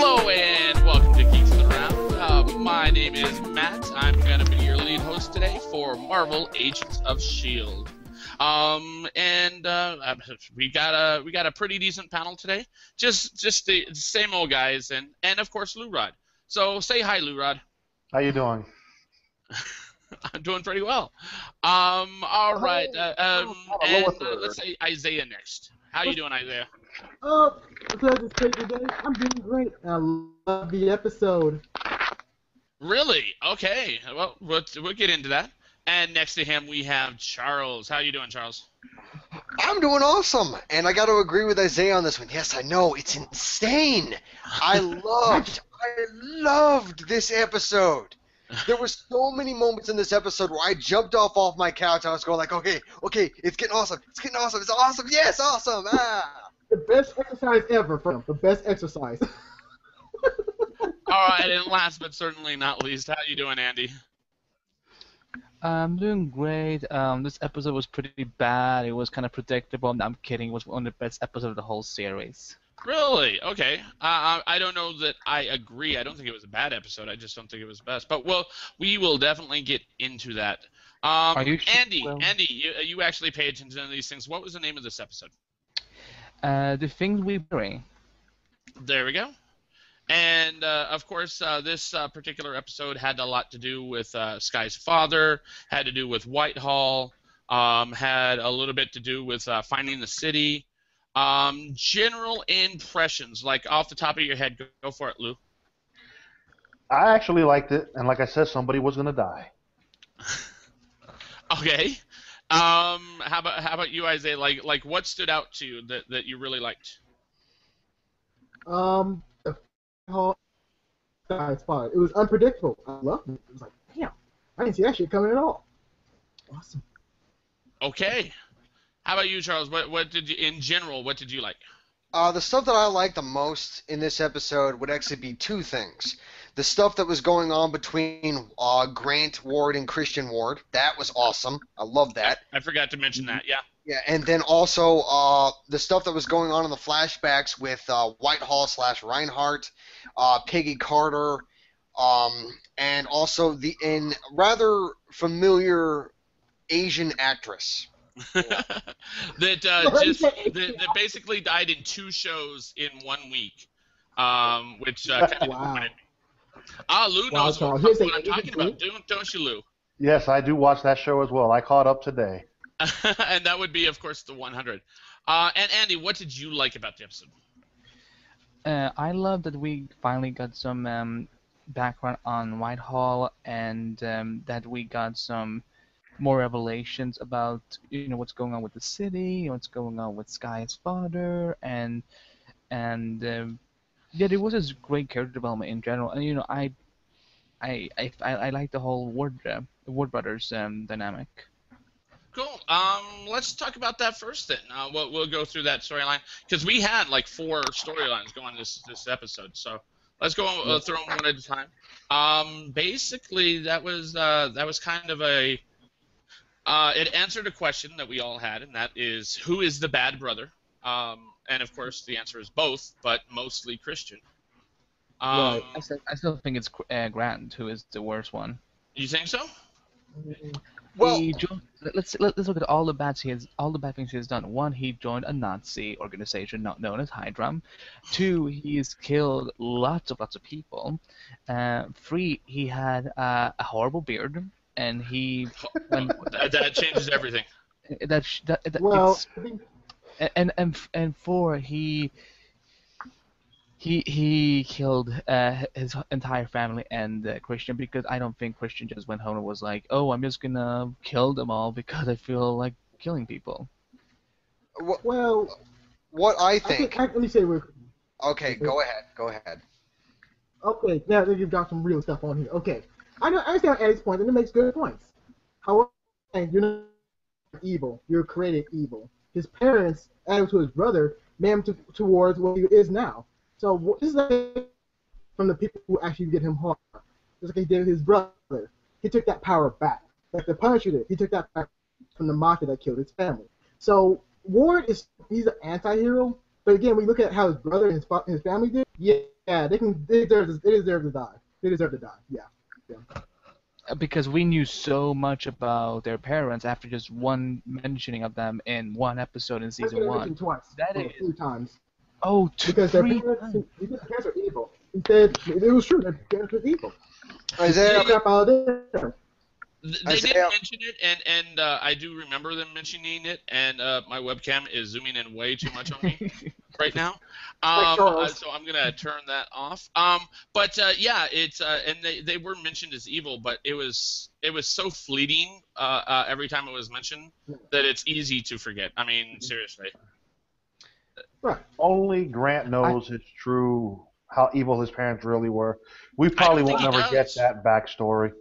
Hello and welcome to Geeks Around. My name is Matt. I'm going to be your lead host today for Marvel Agents of S.H.I.E.L.D. We got a pretty decent panel today. Just the same old guys and of course Lou Rod. So say hi, Lou Rod. How you doing? I'm doing pretty well. All right. Let's say Isaiah next. How you doing, Isaiah? Because it's great today. I'm doing great. I love the episode. Really? Okay. Well, we'll get into that. And next to him we have Charles. How you doing, Charles? I'm doing awesome, and I got to agree with Isaiah on this one. Yes, I know, it's insane. I loved this episode. There were so many moments in this episode where I jumped off my couch. I was going like, okay, it's getting awesome. It's awesome. Yes, awesome. The best exercise ever for him. The best exercise. All right, and last but certainly not least, how you doing, Andy? I'm doing great. This episode was pretty bad. It was kind of predictable. No, I'm kidding. It was one of the best episodes of the whole series. Really? Okay. I don't know that I agree. I don't think it was a bad episode. I just don't think it was the best. But we will definitely get into that. Andy, you actually pay attention to these things. What was the name of this episode? The Things We Bring. There we go. And, of course, this particular episode had a lot to do with Sky's father, had to do with Whitehall, had a little bit to do with finding the city. General impressions, like off the top of your head, go for it, Lou. I actually liked it, and like I said, somebody was going to die. Okay. How about you, Isaiah? Like what stood out to you that you really liked? Sky's father. It was unpredictable. I loved it. It was like, damn, I didn't see that shit coming at all. Awesome. Okay. How about you, Charles? What did you, in general, what did you like? The stuff that I liked the most in this episode would actually be two things. The stuff that was going on between Grant Ward and Christian Ward. That was awesome. I love that. I forgot to mention that, yeah. Yeah, and then also the stuff that was going on in the flashbacks with Whitehall/Reinhardt, Peggy Carter, and also the rather familiar Asian actress. that basically died in 2 shows in 1 week, which kind of disappointed me. Lou knows what I'm talking about, don't you, Lou? Yes, I do watch that show as well. I caught up today. And that would be, of course, the 100. And Andy, what did you like about the episode? I love that we finally got some background on Whitehall, and that we got some more revelations about what's going on with the city, what's going on with Sky's father, and yeah, there was this great character development in general, and I like the whole Ward brothers dynamic. Cool. Let's talk about that first then. We'll go through that storyline because we had like 4 storylines going this episode. So let's go through them one at a time. Basically, that was kind of a it answered a question that we all had, and that is, who is the bad brother? And of course, the answer is both, but mostly Christian. Right. I still think it's Grant who is the worst one. You think so? Well, let's look at all the bad things he has done. 1, he joined a Nazi organization not known as Hydra. 2, he's killed lots of people. 3, he had a horrible beard, and he that changes everything. And 4, he killed his entire family and Christian, because I don't think Christian just went home and was like, oh, I'm just gonna kill them all because I feel like killing people. Well, what I think. Let me say real quick. Okay, go ahead. Okay, now that you've got some real stuff on here. Okay, I understand Eddie's point, and it makes good points. However, you're not evil. You're created evil. His parents, added to his brother, made him towards what he is now. So this is like from the people who actually did him harm. Just like he did his brother. He took that power back. Like the Punisher did. He took that back from the mafia that killed his family. So Ward he's an anti-hero, but again, we look at how his brother and his family did. Yeah, Yeah, they deserve to die. They deserve to die. Yeah. Because we knew so much about their parents after just one mentioning of them in one episode in season one. Twice. That or is 3 times. because their Because their parents are evil. He said it was true. Their parents were evil. Isaiah, Crap out of there. They did mention it, and I do remember them mentioning it, and my webcam is zooming in way too much on me right now. So I'm gonna turn that off. But yeah, it's and they were mentioned as evil, but it was so fleeting every time it was mentioned that it's easy to forget. I mean, seriously. Right. Only Grant knows it's true how evil his parents really were. We probably won't never get that backstory.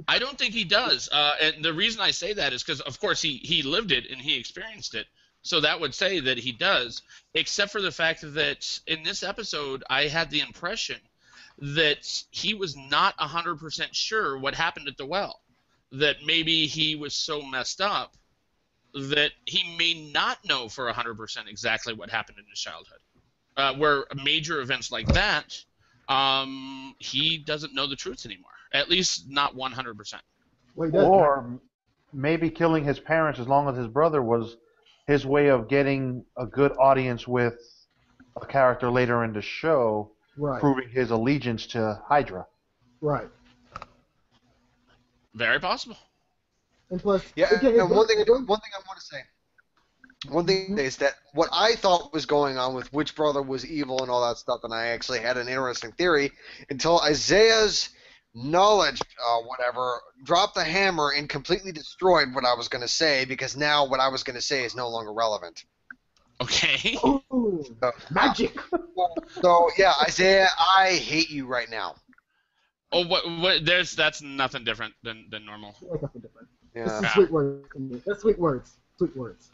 I don't think he does. And the reason I say that is because, of course, he lived it and he experienced it. So that would say that he does, except for the fact that in this episode, I had the impression that he was not 100% sure what happened at the well. That maybe he was so messed up that he may not know for 100% exactly what happened in his childhood. Where major events like that, he doesn't know the truth anymore. At least not 100%. Or maybe killing his parents as long as his brother was his way of getting a good audience with a character later in the show, proving his allegiance to Hydra. Right. Very possible. And plus, and one thing I want to say. One thing is that what I thought was going on with which brother was evil and all that stuff, and I actually had an interesting theory until Isaiah's knowledge, dropped the hammer and completely destroyed what I was going to say, because now what I was going to say is no longer relevant. Okay. Ooh, magic. So yeah, Isaiah, I hate you right now. Oh, that's nothing different than normal. That's nothing different. Yeah. This is sweet words. That's sweet words. Sweet words.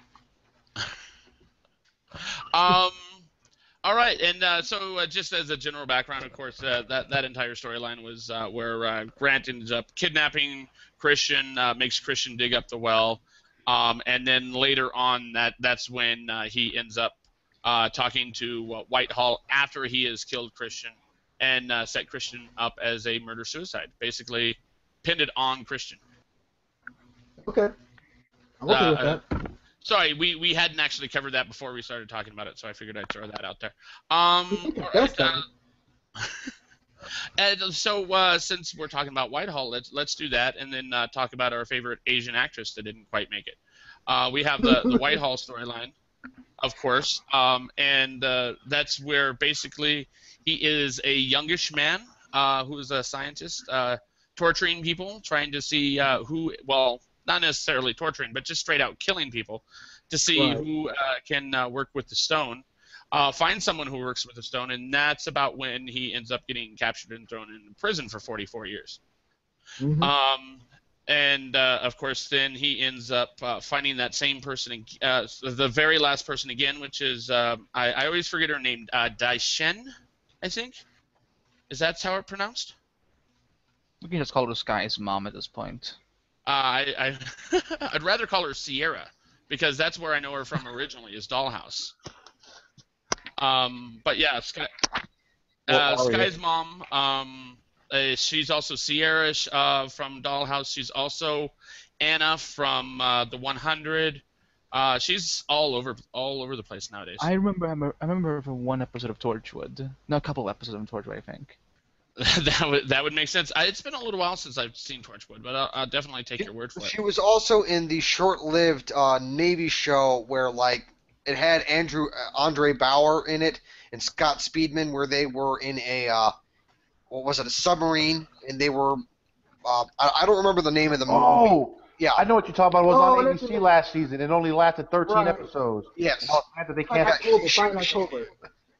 All right, and so just as a general background, of course, that entire storyline was where Grant ends up kidnapping Christian, makes Christian dig up the well, and then later on, that's when he ends up talking to Whitehall after he has killed Christian and set Christian up as a murder-suicide, basically pinned it on Christian. Okay. I'm okay with that. Sorry, we hadn't actually covered that before we started talking about it, so I figured I'd throw that out there. And so since we're talking about Whitehall, let's do that, and then talk about our favorite Asian actress that didn't quite make it. We have the Whitehall storyline, of course, and that's where basically he is a youngish man who is a scientist torturing people, trying to see not necessarily torturing, but just straight out killing people to see who can work with the stone. Find someone who works with the stone, and that's about when he ends up getting captured and thrown in prison for 44 years. Mm-hmm. And of course, then he ends up finding that same person, the very last person again, which is, I always forget her name, Daishen, I think? Is that how it's pronounced? We can just call her Sky's mom at this point. I'd rather call her Sierra, because that's where I know her from originally, is Dollhouse. But yeah, Sky's mom. She's also Sierra from Dollhouse. She's also Anna from the 100. She's all over the place nowadays. I remember her from one episode of Torchwood. No, a couple episodes of Torchwood, I think. that would make sense. It's been a little while since I've seen Torchwood, but I'll definitely take your word for it. She was also in the short-lived Navy show where it had Andre Bauer in it and Scott Speedman, where they were in a a submarine, and they were I don't remember the name of the movie. Oh, yeah, I know what you're talking about. It was on ABC last season. It only lasted 13 episodes. Yes. They can't.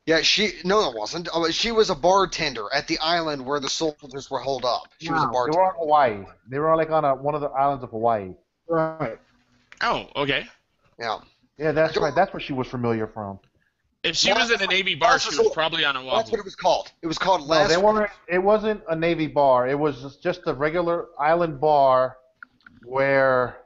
Yeah, it wasn't. She was a bartender at the island where the soldiers were holed up. She was a bartender. They were on Hawaii. They were on one of the islands of Hawaii. Right. Oh, okay. Yeah. Yeah, that's right. That's where she was familiar from. If she was in a Navy bar, she was probably on Oahu. That's what it was called. It was called Last. No, they weren't. It wasn't a Navy bar. It was just a regular island bar where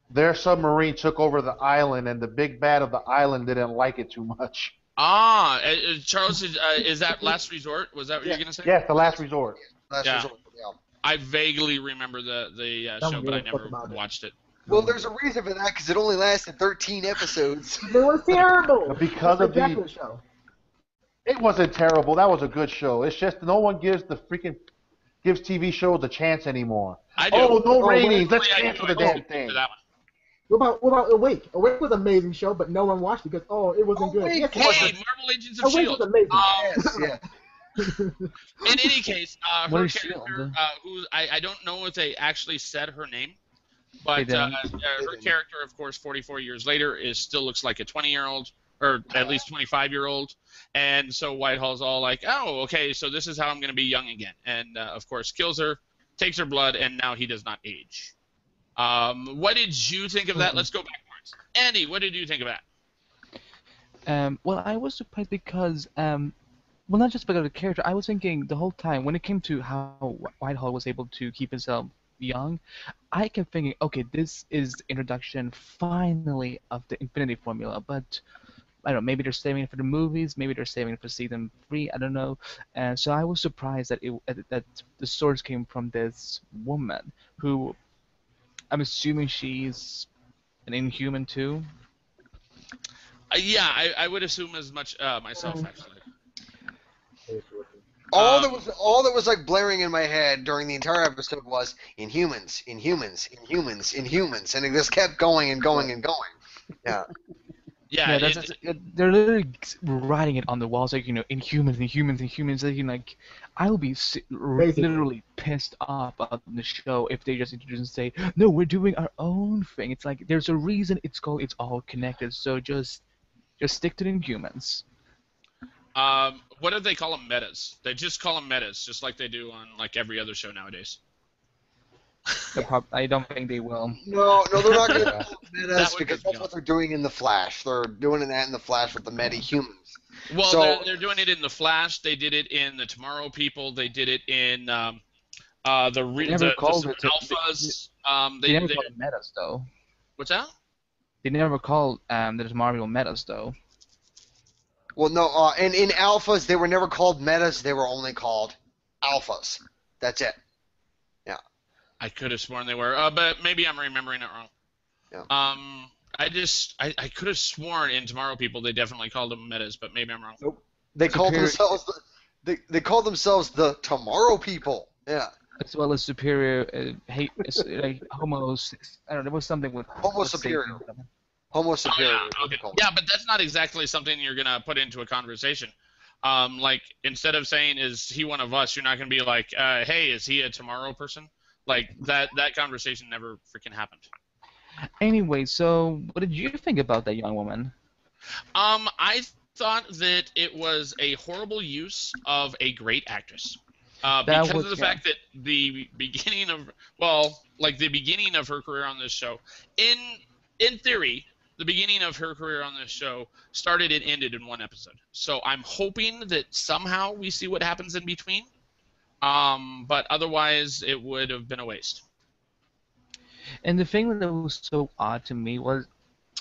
their submarine took over the island, and the big bad of the island didn't like it too much. Charles, is that Last Resort? Was that what you're gonna say? Yes, The Last Resort. Last Yeah. Resort. Yeah. I vaguely remember the show, but I never watched it. Well, there's a reason for that because it only lasted 13 episodes. It was terrible. Because of That's the the show. It wasn't terrible. That was a good show. It's just no one gives TV shows a chance anymore. I do. Oh, no ratings. Well, Let's I cancel do. the I damn do thing. for that one. What about Awake? Awake was an amazing show, but no one watched it because it wasn't good. Awake, Yes, it Hey, was. Marvel Agents of Awake Shield. was amazing. Yes, yeah. In any case, What her is character, Shield? who I don't know if they actually said her name, but They didn't. her character, of course, 44 years later, still looks like a 20-year-old, or at least 25-year-old. And so Whitehall's all like, oh, okay, so this is how I'm going to be young again. And, of course, kills her, takes her blood, and now he does not age. What did you think of that? Let's go backwards. Andy, what did you think of that? Well, I was surprised because, well, not just because of the character. I was thinking the whole time when it came to how Whitehall was able to keep himself young, I kept thinking, okay, this is the introduction finally of the Infinity Formula. But I don't know, maybe they're saving it for the movies, maybe they're saving it for season 3. I don't know. And so I was surprised that that the source came from this woman who, I'm assuming she's an Inhuman too. Yeah, I would assume as much myself, actually. All that was like blaring in my head during the entire episode was Inhumans, Inhumans, Inhumans, Inhumans, and it just kept going and going and going. Yeah. Yeah, They're literally writing it on the walls, like, Inhumans, Inhumans, Inhumans. Like, I would be literally pissed off about the show if they just introduce and say, no, we're doing our own thing. It's like, there's a reason it's called It's All Connected, so just stick to the Inhumans. What do they call them? Metas. They just call them metas, just like they do on like every other show nowadays. I don't think they will. No, they're not going to call it metas would because be that's what they're doing in the Flash. They're doing that in the Flash with the meta-humans. Well, So- they're doing it in the Flash. They did it in the Tomorrow People. They did it in the never called it alphas. They never called it metas, though. What's that? They never called the Marvel metas, though. Well, no, and in alphas, they were never called metas. They were only called alphas. That's it. Yeah. I could have sworn they were, but maybe I'm remembering it wrong. Yeah. I could have sworn in Tomorrow People they definitely called them metas, but maybe I'm wrong. Nope. They called themselves they called themselves the Tomorrow People. Yeah. As well as superior hate, like homos. I don't know. There was something with Homo superior. Homo superior. Yeah, is what they okay. call it. Yeah, but that's not exactly something you're gonna put into a conversation. Like instead of saying "Is he one of us?" you're not gonna be like, "Hey, is he a Tomorrow person?" Like that conversation never freaking happened. Anyway, so what did you think about that young woman? I thought that it was a horrible use of a great actress. Because of the fact that the beginning of the beginning of her career on this show, in theory, the beginning of her career on this show started and ended in one episode. So I'm hoping that somehow we see what happens in between. But otherwise, it would have been a waste. And the thing that was so odd to me was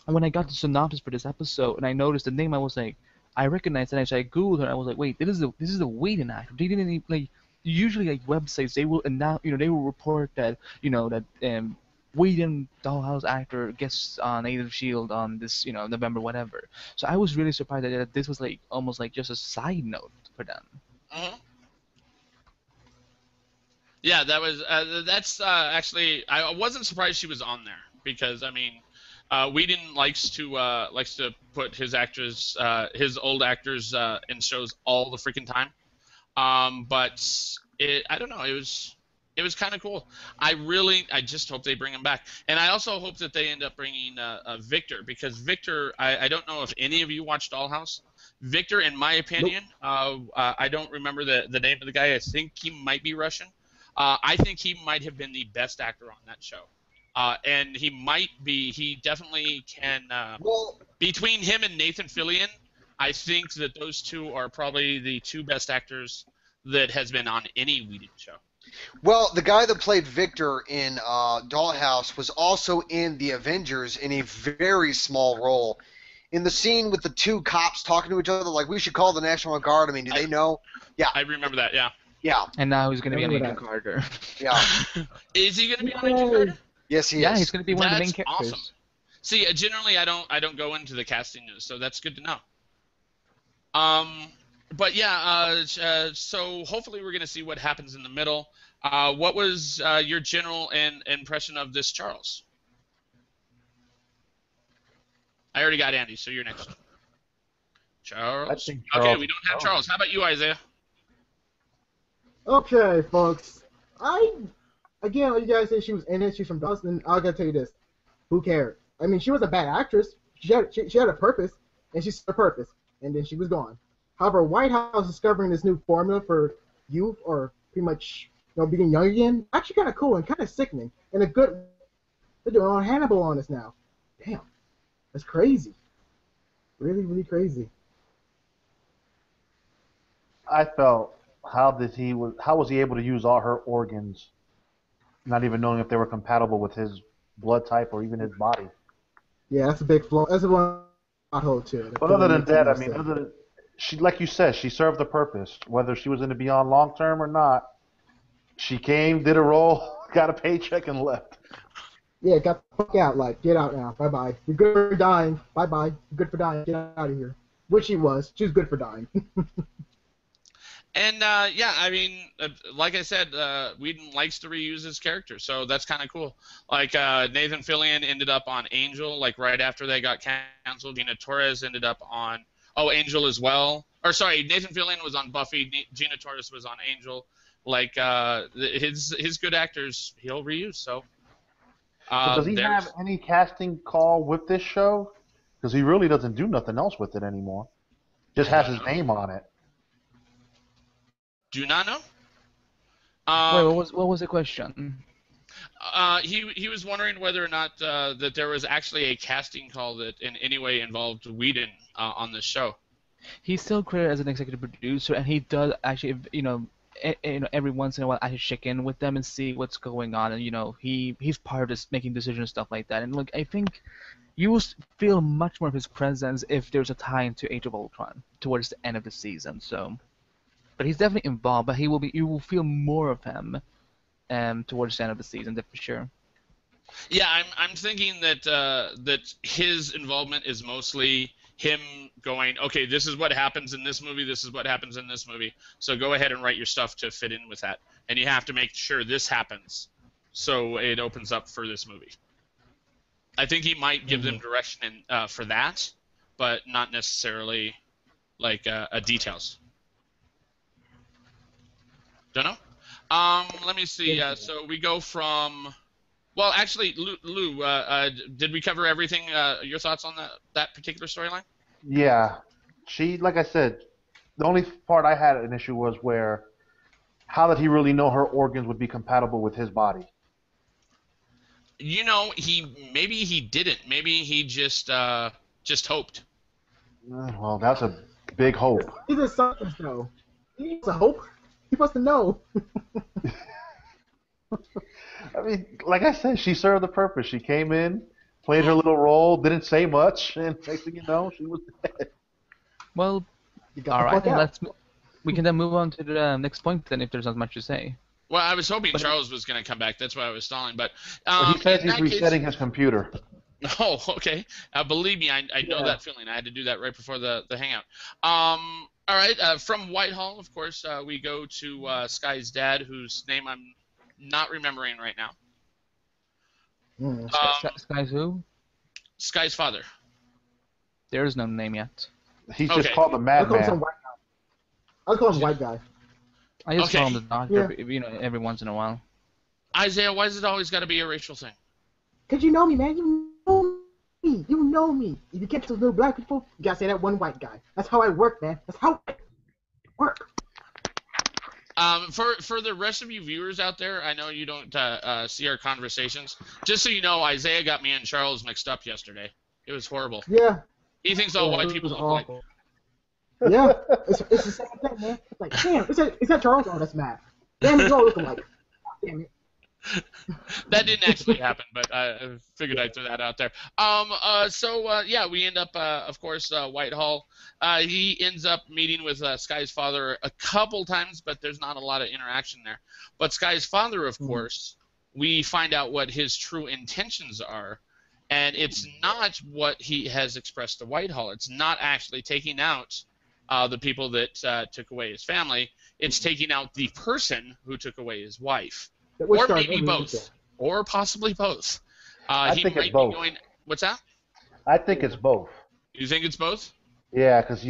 when I got the synopsis for this episode and I noticed the name, I was like, I recognized it. And so I googled her. And I was like, wait, this is a Whedon actor. They didn't even, like, usually like websites they will announce, they will report that that Whedon Dollhouse actor guests on Agents of Shield on this November whatever. So I was really surprised that this was like almost like just a side note for them. Mm-hmm. Yeah, that was that's actually I wasn't surprised she was on there because I mean Whedon likes to put his actors his old actors in shows all the freaking time. But I don't know, it was kind of cool. I just hope they bring him back, and I also hope that they end up bringing Victor because Victor I don't know if any of you watched Dollhouse. Victor, in my opinion, I don't remember the name of the guy. I think he might be Russian. I think he might have been the best actor on that show. And he definitely can, between him and Nathan Fillion, I think that those two are probably the two best actors that has been on any Whedon show. Well, the guy that played Victor in Dollhouse was also in The Avengers in a very small role in the scene with the two cops talking to each other, like, we should call the National Guard. I mean, do they know? Yeah. I remember that, yeah. Yeah. And now he's going to be on Agent Carter. Yeah. Is he going to be on Agent Carter? Yes, he is. Yeah, he's going to be one of the main characters. Awesome. See, generally I don't go into the casting news, so that's good to know. But yeah, so hopefully we're going to see what happens in the middle. What was your general impression of this Charles? I already got Andy, so you're next. Charles. Okay, we don't have Charles. How about you, Isaiah? Okay, folks. Again, like you guys say she was in it, she's from Dawson, I gotta tell you this. Who cared? I mean, she was a bad actress. She had a purpose, and she served a purpose, and then she was gone. However, White House discovering this new formula for youth, or pretty much, being young again, actually kind of cool and kind of sickening. And a good, they're doing on Hannibal on us now. Damn, that's crazy. Really, really crazy. I felt, how was he able to use all her organs, not even knowing if they were compatible with his blood type or even his body? Yeah, that's a big flaw. That's a one hole too. But other than that, I mean, she, like you said, she served the purpose. Whether she was going to be on long term or not, she came, did a role, got a paycheck, and left. Yeah, got the fuck out. Like, get out now. Bye bye. You're good for dying. Bye bye. You're good for dying. Get out of here. Which she was. She was good for dying. And yeah, I mean, like I said, Whedon likes to reuse his character, so that's kind of cool. Like Nathan Fillion ended up on Angel, like right after they got canceled. Gina Torres ended up on Angel as well. Or sorry, Nathan Fillion was on Buffy. Gina Torres was on Angel. Like his good actors, he'll reuse. So. Does he have any casting call with this show? Because he really doesn't do nothing else with it anymore. Just has his name on it. Do not know. Wait, what was the question? He was wondering whether or not that there was actually a casting call that in any way involved Whedon on this show. He's still credited as an executive producer, and he does actually, every once in a while actually check in with them and see what's going on, and he's part of this making decisions and stuff like that. And look, I think you will feel much more of his presence if there's a tie into Age of Ultron towards the end of the season. So. But he's definitely involved. But you will feel more of him, towards the end of the season, for sure. Yeah, I'm thinking that his involvement is mostly him going, okay, this is what happens in this movie. This is what happens in this movie. So go ahead and write your stuff to fit in with that, and you have to make sure this happens, so it opens up for this movie. I think he might give them direction for that, but not necessarily like details. Don't know. Let me see. So we go from. Well, actually, Lou, did we cover everything? Your thoughts on that particular storyline? Yeah, like I said, the only part I had an issue was where, how did he really know her organs would be compatible with his body? Maybe he didn't. Maybe he just hoped. Well, that's a big hope. He's a scientist, though. He's a hope. He supposed to know. I mean, like I said, she served the purpose. She came in, played her little role, didn't say much, and next thing you know, she was dead. Well, all right, we can then move on to the next point then, if there's not much to say. Well, I was hoping Charles was going to come back. That's why I was stalling. But he says he's resetting his computer. Oh, okay. Believe me, I know that feeling. I had to do that right before the hangout. All right. From Whitehall, of course, we go to Sky's dad, whose name I'm not remembering right now. Sky's who? Sky's father. There is no name yet. He's just called the Madman. I'll call him White Guy. I just call him the doctor, every once in a while. Isaiah, why is it always got to be a racial thing? Because you know me, man. You know me. You know me. If you get to those little black people, you gotta say that one white guy. That's how I work, man. That's how I work. For the rest of you viewers out there, I know you don't see our conversations. Just so you know, Isaiah got me and Charles mixed up yesterday. It was horrible. Yeah. He thinks all white people look awful. Yeah, it's the same thing, man. It's like, damn, is that Charles? Oh, that's Matt. Damn, you all look alike. Damn it. That didn't actually happen, but I figured I'd throw that out there. Yeah, we end up, of course, Whitehall. He ends up meeting with Sky's father a couple times, but there's not a lot of interaction there. But Sky's father, of course, we find out what his true intentions are, and it's not what he has expressed to Whitehall. It's not actually taking out the people that took away his family. It's taking out the person who took away his wife. Or maybe both. Or possibly both. I think it's both. What's that? I think it's both. You think it's both? Yeah, because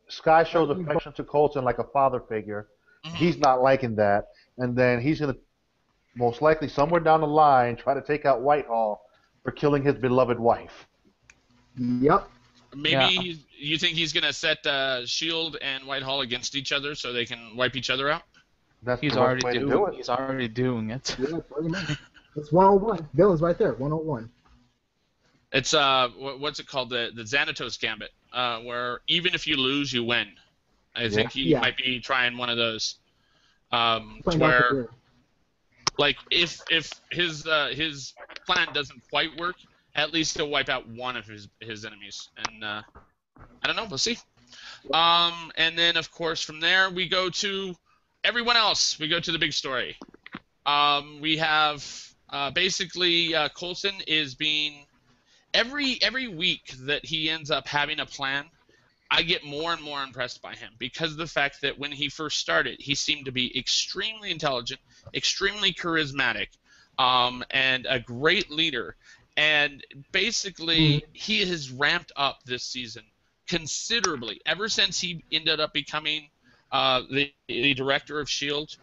Sky shows affection to Coulson like a father figure. Mm-hmm. He's not liking that, and then he's gonna most likely somewhere down the line try to take out Whitehall for killing his beloved wife. Yep. Maybe you think he's gonna set Shield and Whitehall against each other so they can wipe each other out? He's already doing it. Yeah, pretty much. It's 101. Villains right there. 101. It's what's it called? The Xanatos Gambit, where even if you lose, you win. I think he might be trying one of those. Where, like, if his plan doesn't quite work, at least he'll wipe out one of his enemies. And I don't know. We'll see. And then of course from there we go to everyone else. We go to the big story. We have basically Coulson is being every week that he ends up having a plan, I get more and more impressed by him because of the fact that when he first started, he seemed to be extremely intelligent, extremely charismatic, and a great leader. And basically, he has ramped up this season considerably ever since he ended up becoming the director of S.H.I.E.L.D.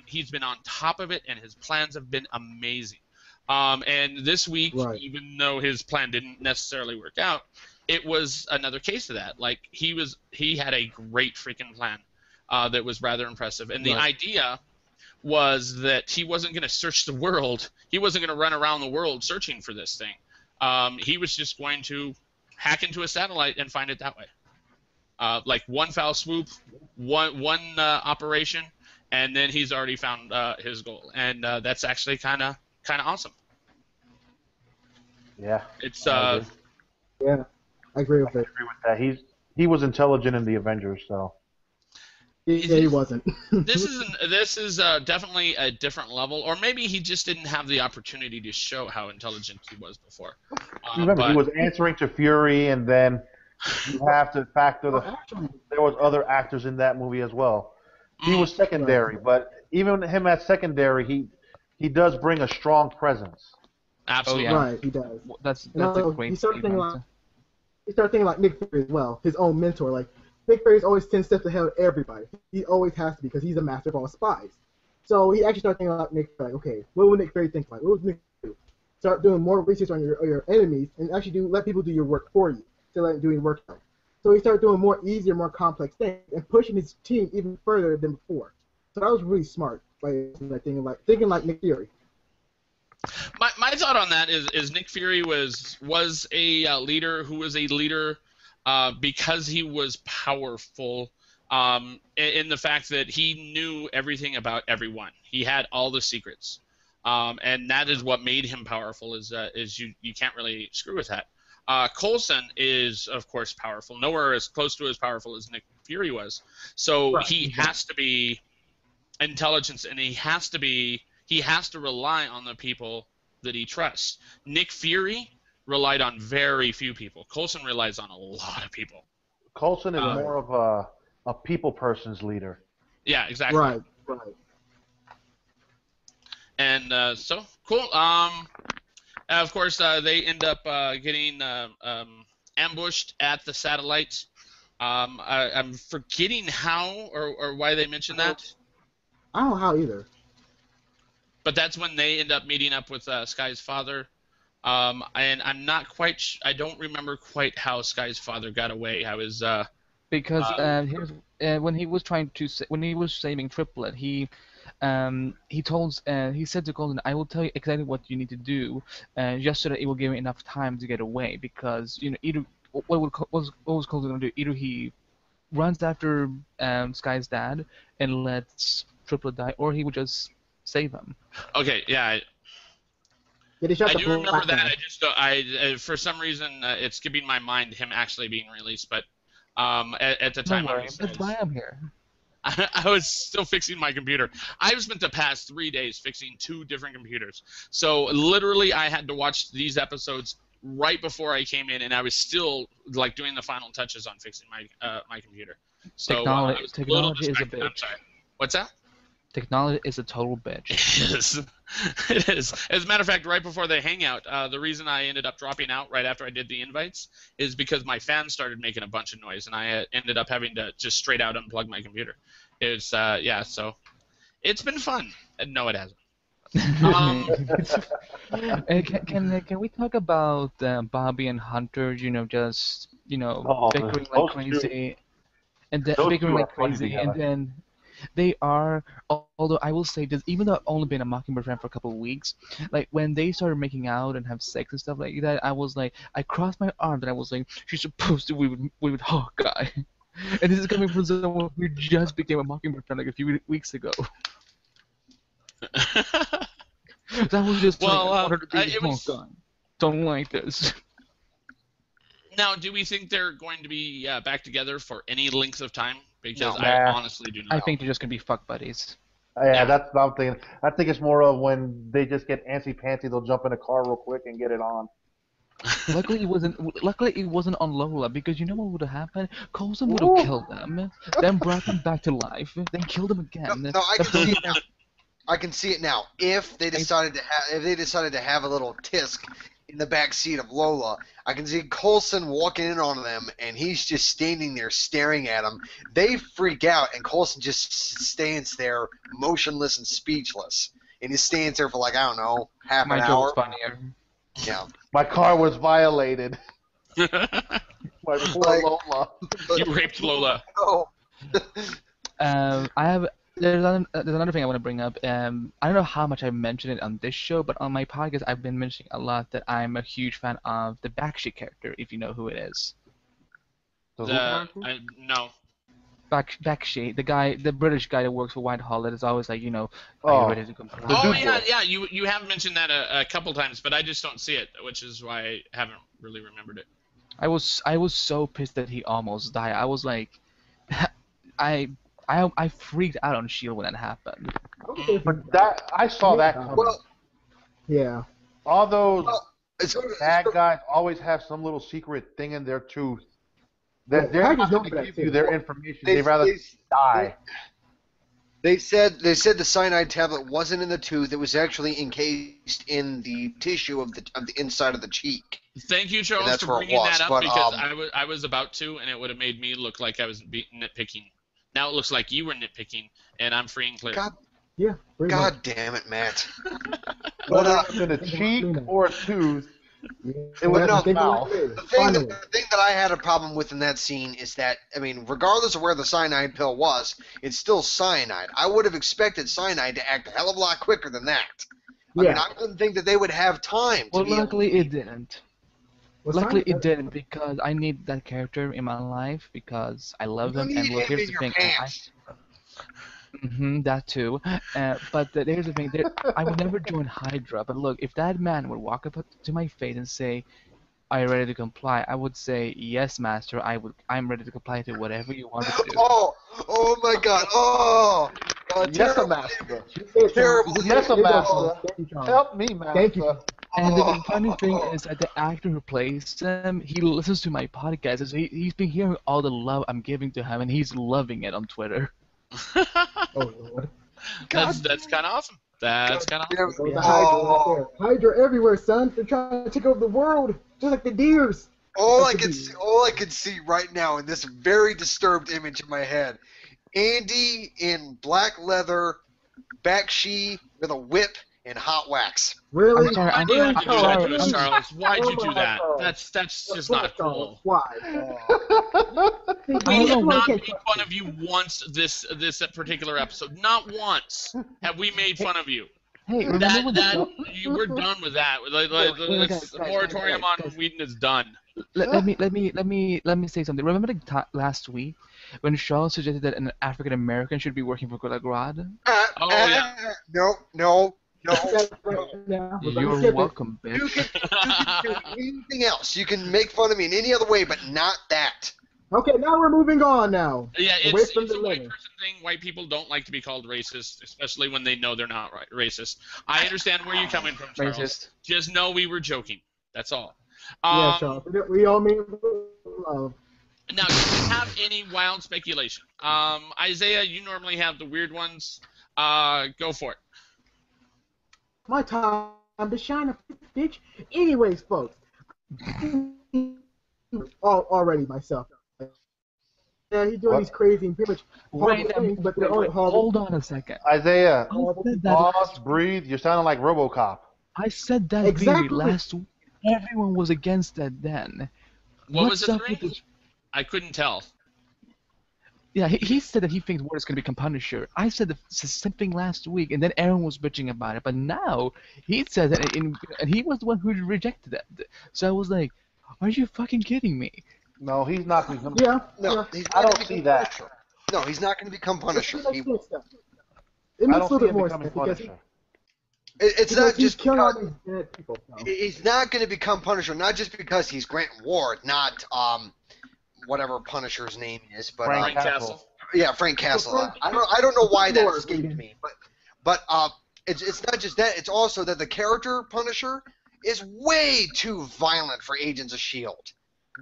He's been on top of it, and his plans have been amazing. And this week, even though his plan didn't necessarily work out, it was another case of that. Like he had a great freaking plan that was rather impressive. And the idea was that he wasn't going to search the world. He wasn't going to run around the world searching for this thing. He was just going to hack into a satellite and find it that way. Like one foul swoop, one operation, and then he's already found his goal. And that's actually kind of awesome. Yeah. It's yeah, I agree with it. I agree with that. He was intelligent in the Avengers, so. He wasn't. This is definitely a different level, or maybe he just didn't have the opportunity to show how intelligent he was before. Remember, he was answering to Fury, and then you have to factor there was other actors in that movie as well. He was secondary, but even him as secondary, he does bring a strong presence. Absolutely. Oh, yeah. Right, he does. That's a great. He started thinking like Nick Fury as well, his own mentor. Like Nick Fury's always 10 steps ahead of everybody. He always has to be because he's a master of all spies. So he actually started thinking like Nick Fury. Like, okay, what would Nick Fury think like? What would Nick Fury do? Start doing more research on your enemies and actually let people do your work for you. So like doing work out. So he started doing more easier, more complex things and pushing his team even further than before. So that was really smart. Thinking like Nick Fury. My thought on that is Nick Fury was a leader who was a leader because he was powerful in the fact that he knew everything about everyone. He had all the secrets, and that is what made him powerful. Is you can't really screw with that. Coulson is of course powerful, nowhere as close to as powerful as Nick Fury was. So he has to be intelligence, and he has to rely on the people that he trusts. Nick Fury relied on very few people. Coulson relies on a lot of people. Coulson is more of a people person's leader. Yeah, exactly. Right. And so cool. Of course, they end up getting ambushed at the satellite. I'm forgetting how or why they mentioned that. I don't know how either. But that's when they end up meeting up with Sky's father. And I'm not quite. I don't remember quite how Sky's father got away. How his because when he was saving Triplet, he said to Golden, "I will tell you exactly what you need to do, just so that it will give me enough time to get away. Because either what was Golden going to do? Either he runs after Sky's dad and lets Triplet die, or he would just save him. Okay, yeah. Yeah, they shot I the do remember black that. guy. I just for some reason it's skipping my mind him actually being released, but at the Don't time worry, that's why I'm here. I was still fixing my computer. I've spent the past 3 days fixing 2 different computers. So literally, I had to watch these episodes right before I came in, and I was still like doing the final touches on fixing my computer. So I was a little Technology is a distracted. I'm bitch. sorry. What's that? Technology is a total bitch. It is. It is. As a matter of fact, right before the hangout, the reason I ended up dropping out right after I did the invites is because my fan started making a bunch of noise, and I ended up having to just straight out unplug my computer. It's yeah, so it's been fun. No, it hasn't. Can we talk about Bobby and Hunter? Just bickering like crazy, and then Those bickering two are like funny crazy, together. and then they are. Although I will say this, even though I've only been a Mockingbird fan for a couple of weeks, like when they started making out and have sex and stuff like that, I was like, I crossed my arms and I was like, she's supposed to be with Hawkeye. And this is coming from someone who just became a Mockingbird fan like a few weeks ago. That was just like, I wanted to be Hawkeye. Don't like this. Now, do we think they're going to be back together for any length of time? Because No. I honestly do not. I think they're just gonna be fuck buddies. Yeah, that's what I'm thinking. I think it's more of when they just get antsy-pantsy, they'll jump in a car real quick and get it on. Luckily, it wasn't on Lola, because you know what would have happened? Coulson would have killed them, then brought them back to life, then killed them again. No, I can see it now. I can see it now. If they decided to have a little tisk in the back seat of Lola, I can see Coulson walking in on them, and he's just standing there staring at them. They freak out, and Coulson just stands there, motionless and speechless, and he stands there for like, I don't know, half an My hour. joke's funnier. Yeah. My car was violated. My poor Lola. You raped Lola. Oh. There's another thing I want to bring up. I don't know how much I mentioned it on this show, but on my podcast I've been mentioning a lot that I'm a huge fan of the Bakshi character, if you know who it is. No. Bakshi, the British guy that works for Whitehall, that is always like, are you ready to comply? Oh yeah. You have mentioned that a couple times, but I just don't see it, which is why I haven't really remembered it. I was so pissed that he almost died. I was like, I freaked out on Shield when that happened. But I saw that coming. Well, yeah. All those bad guys always have some little secret thing in their tooth. They're not going to give you their information. They'd rather die. They said the cyanide tablet wasn't in the tooth. It was actually encased in the tissue of the inside of the cheek. Thank you, Charles, for bringing that up, because I was about to, and it would have made me look like I was nitpicking. Now it looks like you were nitpicking, and I'm free and clear. God damn it, Matt. Whether it's in a cheek or a tooth, it was in his mouth. The thing that I had a problem with in that scene is that, I mean, regardless of where the cyanide pill was, it's still cyanide. I would have expected cyanide to act a hell of a lot quicker than that. I mean, I wouldn't think that they would have time to be luckily it didn't. Luckily it didn't, because I need that character in my life, because I love him, and look, here's the thing. That too. But here's the thing. I would never join Hydra, but look, if that man would walk up to my face and say, "Are you ready to comply?" I would say, "Yes, master. I'm ready to comply to whatever you want to do." Oh my God! Oh, yes, master. Terrible. Yes, master. Help me, master. Thank you. And the funny thing is that the actor who plays him, he listens to my podcast, so he's been hearing all the love I'm giving to him, and he's loving it on Twitter. Oh Lord. That's kind of awesome. That's kind of awesome. Hydra everywhere, son. They're trying to take over the world, just like the deers. All I can see right now in this very disturbed image in my head, Andy in black leather, Bakshi with a whip and hot wax. Really? Why'd you do that to us, Charles? Why'd you do that? That's just not cool. Why? We have not made fun of you once this particular episode. Not once have we made fun of you. Hey, remember when we're done with that. The moratorium on Whedon is done. let me say something. Remember last week when Shaw suggested that an African American should be working for GotR? No. You're welcome, bitch. You can do anything else. You can make fun of me in any other way, but not that. Okay, now we're moving on now. Yeah, Away it's from a the white letter. person thing. White people don't like to be called racist, especially when they know they're not racist. I understand where you're coming from, Charles. Racist. Just know we were joking. That's all. Yeah, Charles. We all mean love. Now, do you have any wild speculation? Isaiah, you normally have the weird ones. Go for it. My time to shine, bitch. Anyways, folks. Already myself. Yeah, he's doing these crazy and pretty much horrible things, but they're all horrible. Hold on a second. Isaiah, said that pause, breathe. You're sounding like RoboCop. I said that Exactly. theory last week. Everyone was against that then. What was the up with theory? I couldn't tell. Yeah, he said that he thinks Ward is going to become Punisher. I said the same thing last week, and then Aaron was bitching about it. But now he said that, and he was the one who rejected it. So I was like, "Are you fucking kidding me?" No, he's not going to become. Yeah. No, yeah. I don't see that. Punisher. No, he's not going to become Punisher. It He- makes I sense. It makes a don't little see bit him more becoming sense because Punisher. It's not he's just killing all because, these dead people. So. he's not going to become Punisher, not just because he's Grant Ward, not whatever Punisher's name is, but Frank Frank Castle. Castle. yeah, Frank Castle. Frank- I don't know why that Lord, escaped man. me, but it's not just that. It's also that the character Punisher is way too violent for Agents of Shield.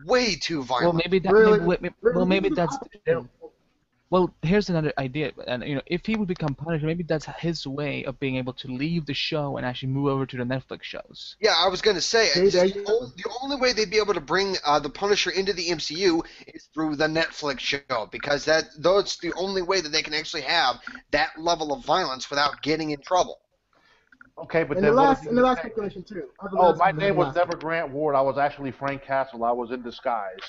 Way too Well, violent. maybe that. Really? Maybe that's. Well, here's another idea, and if he would become Punisher, maybe that's his way of being able to leave the show and actually move over to the Netflix shows. Yeah, I was going to say, See, there you the only way they'd be able to bring the Punisher into the MCU is through the Netflix show, because that's the only way that they can actually have that level of violence without getting in trouble. Okay, but And then the what last, if he and the last say- speculation too. Oh, my name was never Grant Ward. I was actually Frank Castle. I was in disguise.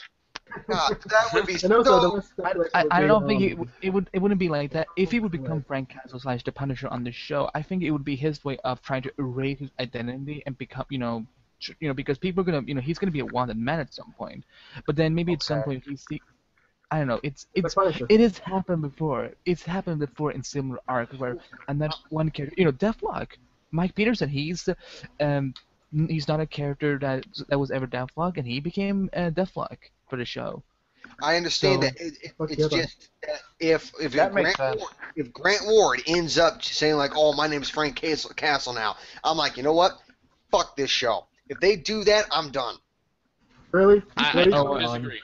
That would be And also, the so. last speculation would I be, don't think it wouldn't be like that. If he would become Frank Castle / the Punisher on the show, I think it would be his way of trying to erase his identity and become, because people are gonna, he's gonna be a wanted man at some point. But then maybe at some point I don't know. It has happened before. It's happened before in similar arcs where that one character, Deathlock, Mike Peterson, he's not a character that was ever Deathlock, and he became Deathlock for the show. I understand So- that. It's just that if That makes sense. If Grant Ward ends up saying like, "Oh, my name's Frank Castle now," I'm like, you know what? Fuck this show. If they do that, I'm done. Really? I Really? don't disagree.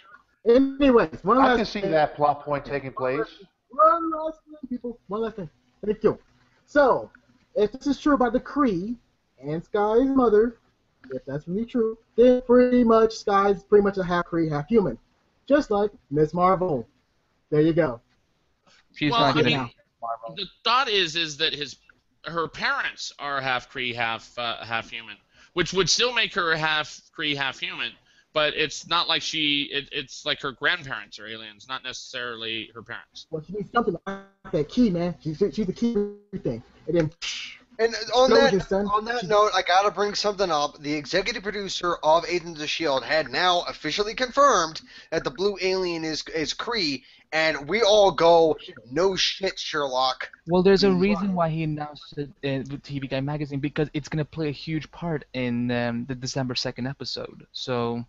Anyways, one I last can see thing. that plot point taking place. One last thing, people. One last thing. Thank you. So, if this is true about the Kree and Sky's mother, if that's really true, then Sky's pretty much a half Kree, half human. Just like Miss Marvel. There you go. She's Well, not I gonna. mean, the thought is that her parents are half Kree, half human, which would still make her half Kree, half human. But it's not like it's like her grandparents are aliens, not necessarily her parents. Well, she needs something like that key, man. She's the key to everything. And then, And on Explosion, that son. note, I gotta bring something up. The executive producer of Agents of S.H.I.E.L.D. had now officially confirmed that the blue alien is Kree, and we all go, no shit, Sherlock. Well, there's a reason why he announced it with TV Guide magazine, because it's gonna play a huge part in the December 2nd episode. So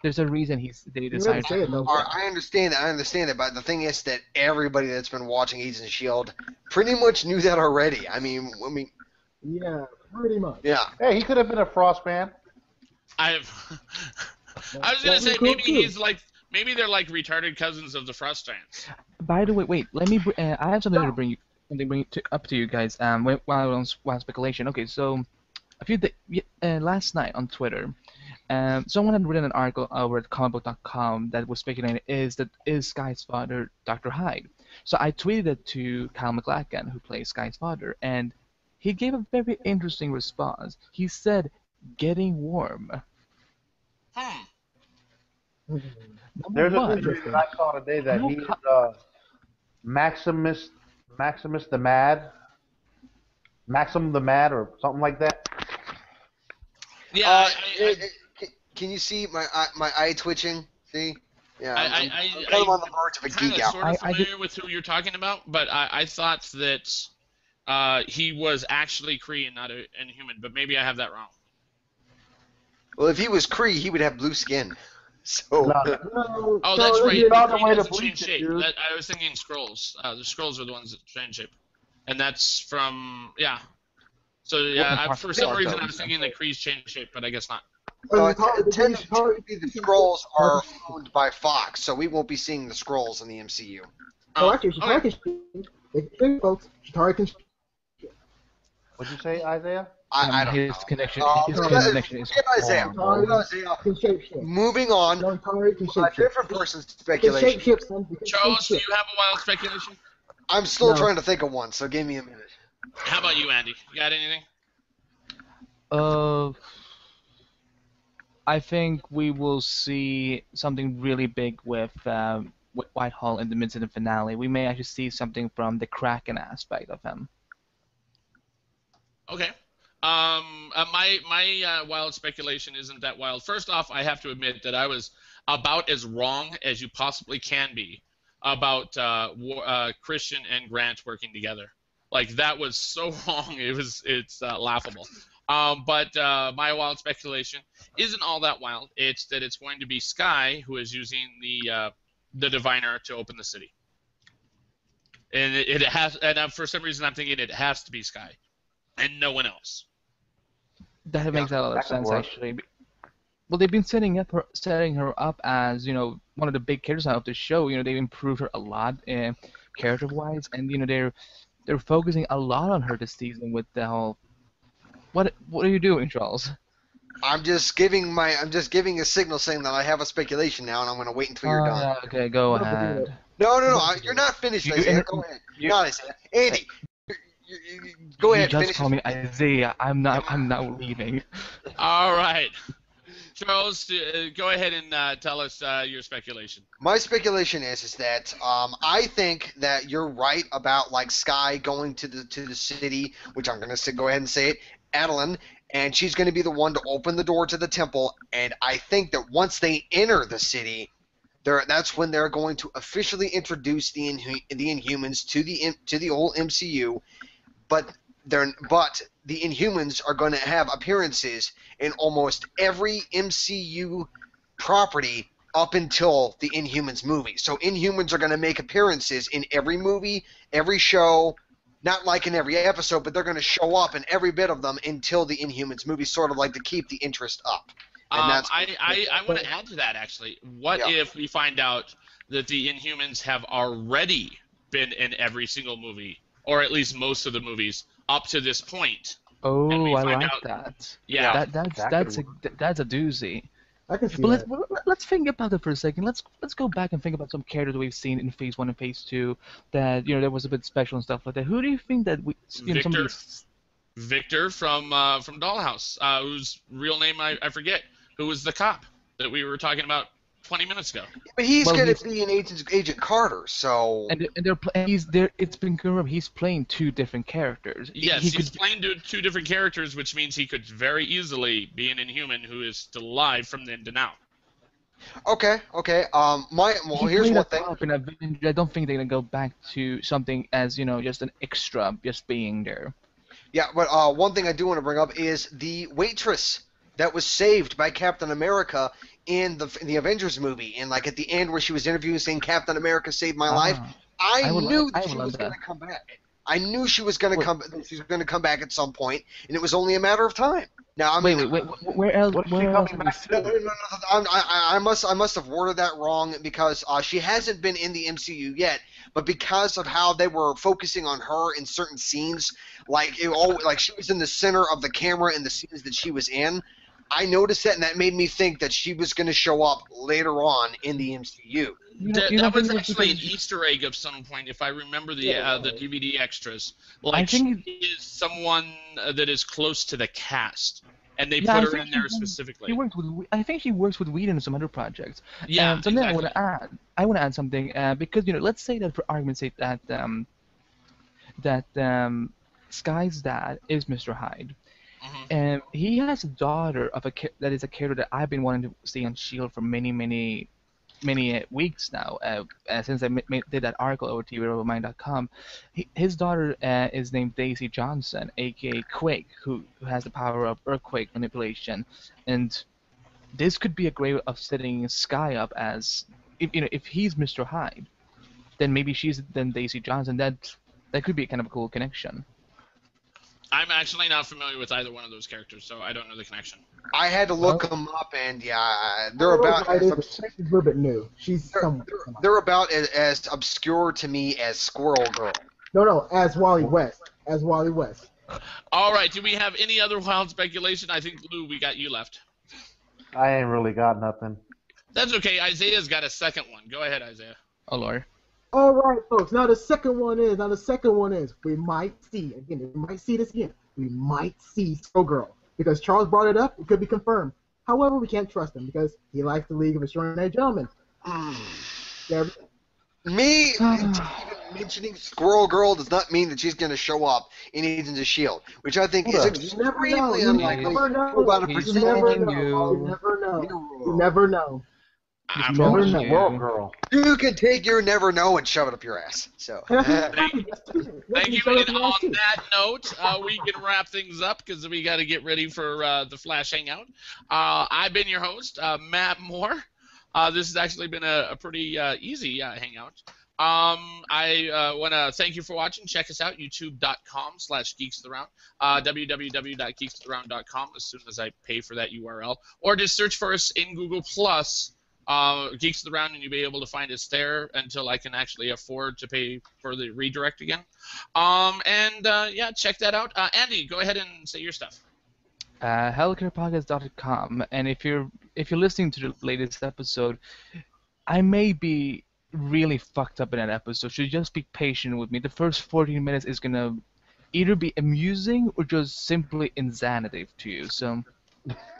there's a reason they decided say it, though. I understand that, but the thing is that everybody that's been watching Agents of S.H.I.E.L.D. pretty much knew that already. I mean, yeah, pretty much. yeah. Hey, he could have been a Frost man. I was gonna say maybe they're like retarded cousins of the Frost Giants. By the way, wait. Let me. I have something to bring up to you guys. While I was speculation. Okay, so last night on Twitter, someone had written an article over at comicbook.com that was speculating is Sky's father Dr. Hyde. So I tweeted it to Kyle MacLachlan, who plays Sky's father, and he gave a very interesting response. He said, "Getting warm." There's a One, theory that I saw today that he is Maximus the Mad. Maximum the Mad or something like that. Yeah, can you see my eye twitching? See? Yeah, I'm kind of on the verge of a kind geek of out. sort of familiar with who you're talking about, but I thought that he was actually Kree and not an Inhuman, but maybe I have that wrong. Well, if he was Kree, he would have blue skin. So. Oh, that's right. Kree doesn't change shape. I was thinking Skrulls. The Skrulls are the ones that change shape, and that's from So yeah, for some reason I was thinking the Krees changed shape, but I guess not. Technically, the Skrulls are owned by Fox, so we won't be seeing the Skrulls in the MCU. Oh, actually, Chitauri can folks. Chitauri can. What'd you say, Isaiah? I don't his know. connection. His connection is Isaiah. Can shape-shift. Moving on. No, Chitauri can shape-shift. A different person's speculation. Charles, do you have a wild speculation? I'm still trying to think of one, so give me a minute. How about you, Andy? You got anything? I think we will see something really big with Whitehall in the mid-season finale. We may actually see something from the Kraken aspect of him. Okay. My wild speculation isn't that wild. First off, I have to admit that I was about as wrong as you possibly can be about Christian and Grant working together. Like, that was so wrong. It's laughable. But my wild speculation isn't all that wild. It's that it's going to be Skye who is using the diviner to open the city, and it has. And for some reason, I'm thinking it has to be Skye, and no one else. That makes a lot of sense, actually. Well, they've been setting her up as one of the big characters of the show. They've improved her a lot, character-wise, and they're focusing a lot on her this season with the whole. What are you doing, Charles? I'm just giving a signal saying that I have a speculation now, and I'm going to wait until you're done. Yeah, okay, go ahead. No, you're not finished, Isaiah. Go ahead. Not Isaiah. Andy, go ahead. You just call me Isaiah. I'm not leaving. All right. Charles, go ahead and tell us your speculation. My speculation is that I think that you're right about Skye going to the city, which I'm going to go ahead and say it, Adeline, and she's going to be the one to open the door to the temple. And I think that once they enter the city, that's when they're going to officially introduce the Inhumans to the old MCU. But the Inhumans are going to have appearances in almost every MCU property up until the Inhumans movie. So Inhumans are going to make appearances in every movie, every show, not like in every episode, but they're going to show up in every bit of them until the Inhumans movie, sort of like to keep the interest up. And I want to add to that, actually. What if we find out that the Inhumans have already been in every single movie, or at least most of the movies, up to this point? Oh, I like that. Yeah, that's a doozy. I can see but that. let's think about it for a second. Let's go back and think about some characters we've seen in Phase 1 and Phase 2 that there was a bit special and stuff like that. Who do you think that we? Victor from Dollhouse, whose real name I forget, who was the cop that we were talking about 20 minutes ago. But he's going to be an Agent Carter, so. And he's there. It's been confirmed he's playing two different characters. Yes, he's playing two different characters, which means he could very easily be an Inhuman who is still alive from then to now. Okay. Here's one thing. I don't think they're gonna go back to something as just an extra, just being there. Yeah, but one thing I do want to bring up is the waitress that was saved by Captain America in the Avengers movie, and at the end where she was interviewing saying Captain America saved my life. I knew she was going to come back. I knew she was going to come. She was going to come back at some point, and it was only a matter of time. Now, wait. Where else? Where else coming back? No. I must have worded that wrong because she hasn't been in the MCU yet. But because of how they were focusing on her in certain scenes, like she was in the center of the camera in the scenes that she was in, I noticed that, and that made me think that she was going to show up later on in the MCU. That was actually an Easter egg of some point, if I remember the DVD extras. I think she is someone that is close to the cast, and they put her in there specifically. I think she works with Whedon in some other projects. Yeah, something exactly. I want to add something because let's say that for argument's sake that Sky's dad is Mr. Hyde, Mhm. and he has a daughter of that is a character that I've been wanting to see on Shield for many weeks now. Since I did that article over TVRobomind.com, his daughter is named Daisy Johnson, aka Quake, who has the power of earthquake manipulation, and this could be a great way of setting Sky up as if he's Mr. Hyde, then maybe she's then Daisy Johnson. That could be kind of a cool connection. I'm actually not familiar with either one of those characters, so I don't know the connection. I had to look them up, and yeah, they're about she's a little bit new. they're about as obscure to me as Squirrel Girl. No, as Wally West. As Wally West. All right, do we have any other wild speculation? I think, Lou, we got you left. I ain't really got nothing. That's okay. Isaiah's got a second one. Go ahead, Isaiah. Oh, Lord. All right, folks. Now the second one is we might see this again. We might see Squirrel Girl because Charles brought it up. It could be confirmed. However, we can't trust him because he likes the League of Extraordinary Gentlemen. Me even mentioning Squirrel Girl does not mean that she's going to show up in Agents of S.H.I.E.L.D., which I think is extremely unlikely. You never know. I'm Squirrel Girl. You can take your never know and shove it up your ass. So. Thank you. And on that note, we can wrap things up because we got to get ready for the Flash Hangout. I've been your host, Matt Moore. This has actually been a pretty easy hangout. I want to thank you for watching. Check us out, youtube.com/geeksofaround, www.geeksofaround.com as soon as I pay for that URL. Or just search for us in Google+, Geeks of the Round, and you'll be able to find us there until I can actually afford to pay for the redirect again. Yeah, check that out. Andy, go ahead and say your stuff. Hellcarepodcast.com, and if you're listening to the latest episode, I may be really fucked up in that episode, so just be patient with me. The first 14 minutes is gonna either be amusing or just simply insanity to you. So.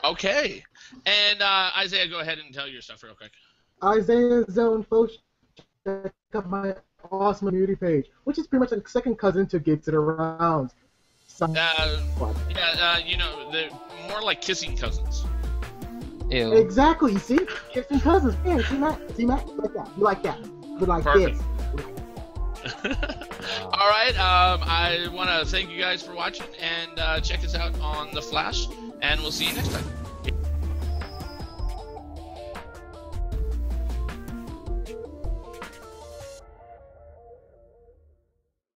Okay. And Isaiah, go ahead and tell your stuff real quick. Isaiah Zone, folks, check out my awesome community page, which is pretty much a second cousin to Geeks of the Round. They're more like kissing cousins. Ew. Exactly, you see? Kissing cousins. Yeah, see Matt? You like that. You like Perfect. this. All right. I want to thank you guys for watching, and check us out on The Flash, and we'll see you next time.